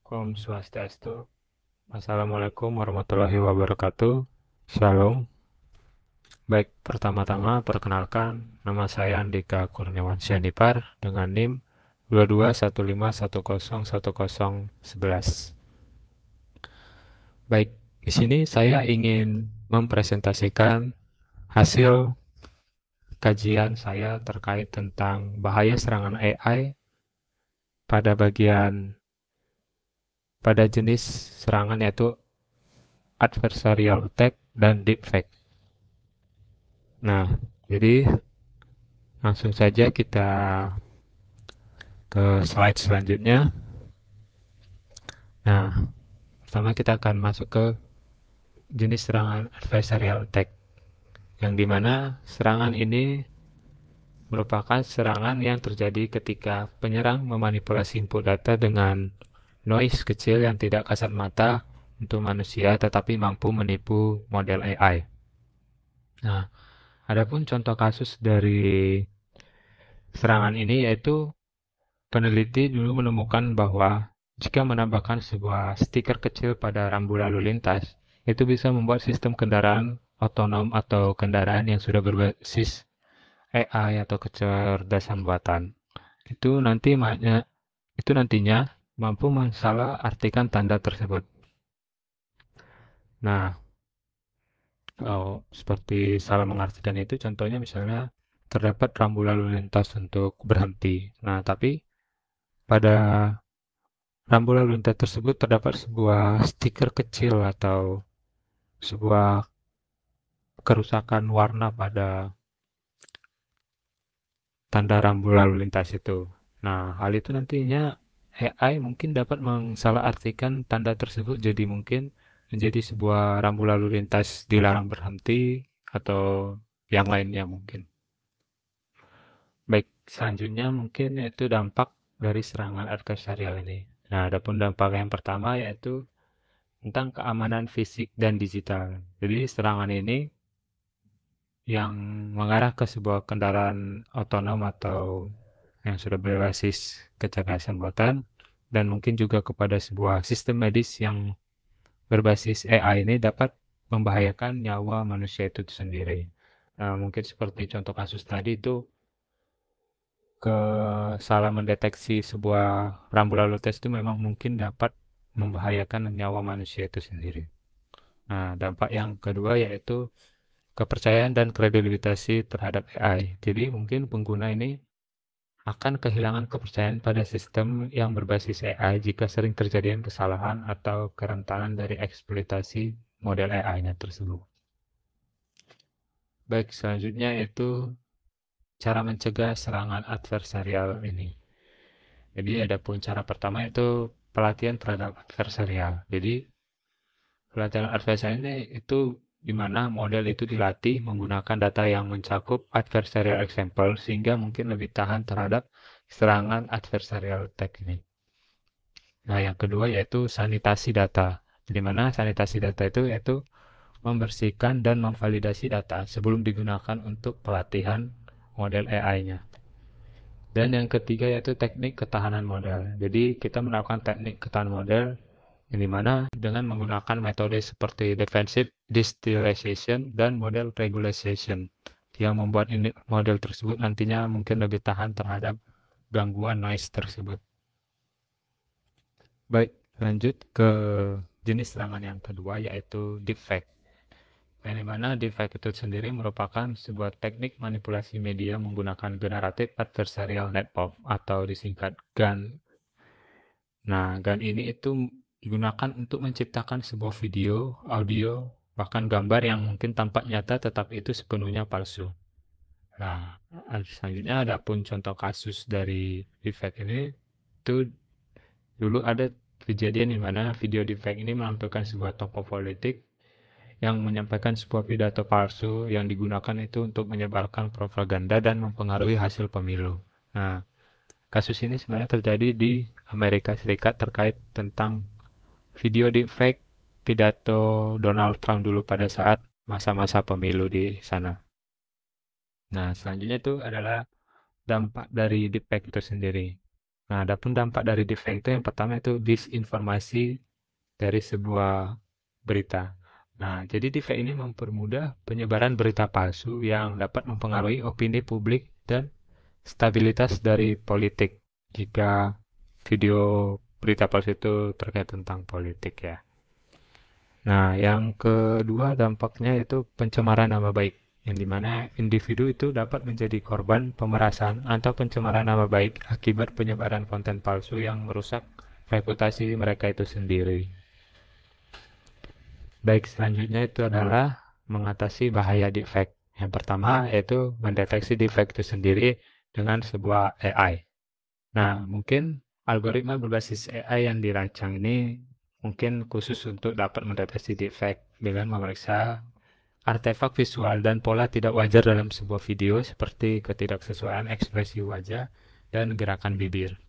Om Swastiastu. Assalamualaikum warahmatullahi wabarakatuh. Shalom. Baik, pertama-tama perkenalkan, nama saya Andika Kurniawan Sianipar dengan NIM 2215101011. Baik, di sini saya ingin mempresentasikan hasil kajian saya terkait tentang bahaya serangan AI pada jenis serangan yaitu adversarial attack dan deepfake. Nah, jadi langsung saja kita ke slide selanjutnya. Nah, pertama kita akan masuk ke jenis serangan adversarial attack, yang dimana serangan ini merupakan serangan yang terjadi ketika penyerang memanipulasi input data dengan noise kecil yang tidak kasat mata untuk manusia tetapi mampu menipu model AI. Nah, adapun contoh kasus dari serangan ini yaitu peneliti dulu menemukan bahwa jika menambahkan sebuah stiker kecil pada rambu lalu lintas, itu bisa membuat sistem kendaraan otonom atau kendaraan yang sudah berbasis AI atau kecerdasan buatan. Itu nanti itu nantinya mampu mensalah artikan tanda tersebut. Nah, kalau seperti salah mengartikan itu contohnya misalnya terdapat rambu lalu lintas untuk berhenti. Nah, tapi pada rambu lalu lintas tersebut terdapat sebuah stiker kecil atau sebuah kerusakan warna pada tanda rambu lalu lintas itu. Nah, hal itu nantinya AI mungkin dapat mensalahartikan tanda tersebut jadi mungkin menjadi sebuah rambu lalu lintas dilarang berhenti atau yang lainnya mungkin. Baik, selanjutnya mungkin itu dampak dari serangan adversarial ini. Nah, adapun dampak yang pertama yaitu tentang keamanan fisik dan digital. Jadi serangan ini yang mengarah ke sebuah kendaraan otonom atau yang sudah berbasis kecerdasan buatan dan mungkin juga kepada sebuah sistem medis yang berbasis AI ini dapat membahayakan nyawa manusia itu sendiri. Nah, mungkin seperti contoh kasus tadi itu salah mendeteksi sebuah rambu lalu lintas itu memang mungkin dapat membahayakan nyawa manusia itu sendiri. Nah, dampak yang kedua yaitu kepercayaan dan kredibilitas terhadap AI. Jadi mungkin pengguna ini akan kehilangan kepercayaan pada sistem yang berbasis AI jika sering terjadi kesalahan atau kerentanan dari eksploitasi model AI-nya tersebut. Baik, selanjutnya yaitu cara mencegah serangan adversarial ini. Jadi ada pun cara pertama itu pelatihan terhadap adversarial. Jadi pelatihan adversarial ini itu di mana model itu dilatih menggunakan data yang mencakup adversarial example sehingga mungkin lebih tahan terhadap serangan adversarial attack ini. Nah, yang kedua yaitu sanitasi data. Di mana sanitasi data itu yaitu membersihkan dan memvalidasi data sebelum digunakan untuk pelatihan model AI-nya. Dan yang ketiga yaitu teknik ketahanan model. Jadi kita melakukan teknik ketahanan model yang dimana dengan menggunakan metode seperti defensive distillation dan model regularization yang membuat model tersebut nantinya mungkin lebih tahan terhadap gangguan noise tersebut. Baik, lanjut ke jenis serangan yang kedua yaitu deepfake. Yang dimana deepfake itu sendiri merupakan sebuah teknik manipulasi media menggunakan generatif adversarial network atau disingkat GAN. Nah, GAN ini itu digunakan untuk menciptakan sebuah video, audio, bahkan gambar yang mungkin tampak nyata tetapi itu sepenuhnya palsu. Nah, selanjutnya ada pun contoh kasus dari deepfake ini itu dulu ada kejadian di mana video deepfake ini menampilkan sebuah tokoh politik yang menyampaikan sebuah pidato palsu yang digunakan itu untuk menyebarkan propaganda dan mempengaruhi hasil pemilu. Nah, kasus ini sebenarnya terjadi di Amerika Serikat terkait tentang video deepfake pidato Donald Trump dulu pada saat masa-masa pemilu di sana. Nah, selanjutnya itu adalah dampak dari deepfake itu sendiri. Nah, adapun dampak dari defect itu yang pertama itu disinformasi dari sebuah berita. Nah, jadi defect ini mempermudah penyebaran berita palsu yang dapat mempengaruhi opini publik dan stabilitas dari politik jika video berita palsu itu terkait tentang politik ya. Nah, yang kedua dampaknya itu pencemaran nama baik, yang dimana individu itu dapat menjadi korban pemerasan atau pencemaran nama baik akibat penyebaran konten palsu yang merusak reputasi mereka itu sendiri. Baik, selanjutnya itu adalah mengatasi bahaya defect. Yang pertama yaitu mendeteksi defect itu sendiri dengan sebuah AI. Nah, mungkin algoritma berbasis AI yang dirancang ini mungkin khusus untuk dapat mendeteksi defect dengan memeriksa artefak visual dan pola tidak wajar dalam sebuah video seperti ketidaksesuaian ekspresi wajah dan gerakan bibir.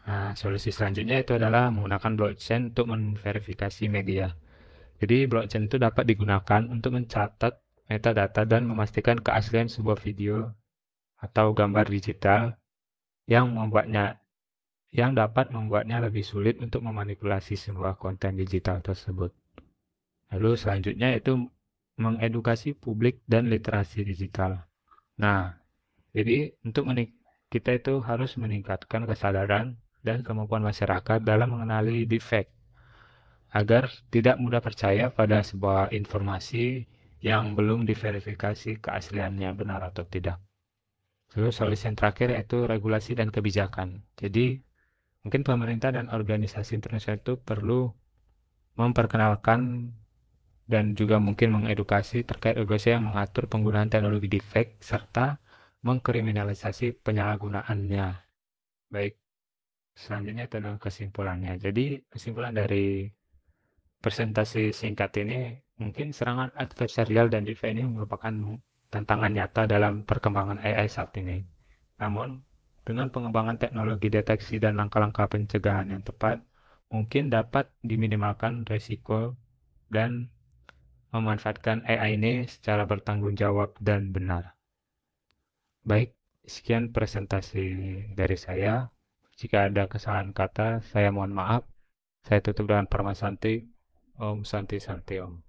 Nah, solusi selanjutnya itu adalah menggunakan blockchain untuk memverifikasi media. Jadi blockchain itu dapat digunakan untuk mencatat metadata dan memastikan keaslian sebuah video atau gambar digital yang dapat membuatnya lebih sulit untuk memanipulasi sebuah konten digital tersebut. Lalu selanjutnya itu mengedukasi publik dan literasi digital. Nah, jadi kita itu harus meningkatkan kesadaran dan kemampuan masyarakat dalam mengenali defect agar tidak mudah percaya pada sebuah informasi yang belum diverifikasi keasliannya benar atau tidak. Lalu solusi yang terakhir yaitu regulasi dan kebijakan. Jadi mungkin pemerintah dan organisasi internasional itu perlu memperkenalkan dan juga mungkin mengedukasi terkait regulasi yang mengatur penggunaan teknologi deepfake serta mengkriminalisasi penyalahgunaannya. Baik, selanjutnya itu adalah kesimpulannya. Jadi kesimpulan dari presentasi singkat ini mungkin serangan adversarial dan deepfake ini merupakan tantangan nyata dalam perkembangan AI saat ini. Namun, dengan pengembangan teknologi deteksi dan langkah-langkah pencegahan yang tepat, mungkin dapat diminimalkan risiko dan memanfaatkan AI ini secara bertanggung jawab dan benar. Baik, sekian presentasi dari saya. Jika ada kesalahan kata, saya mohon maaf. Saya tutup dengan Parma Santi. Om Santi Santi Om.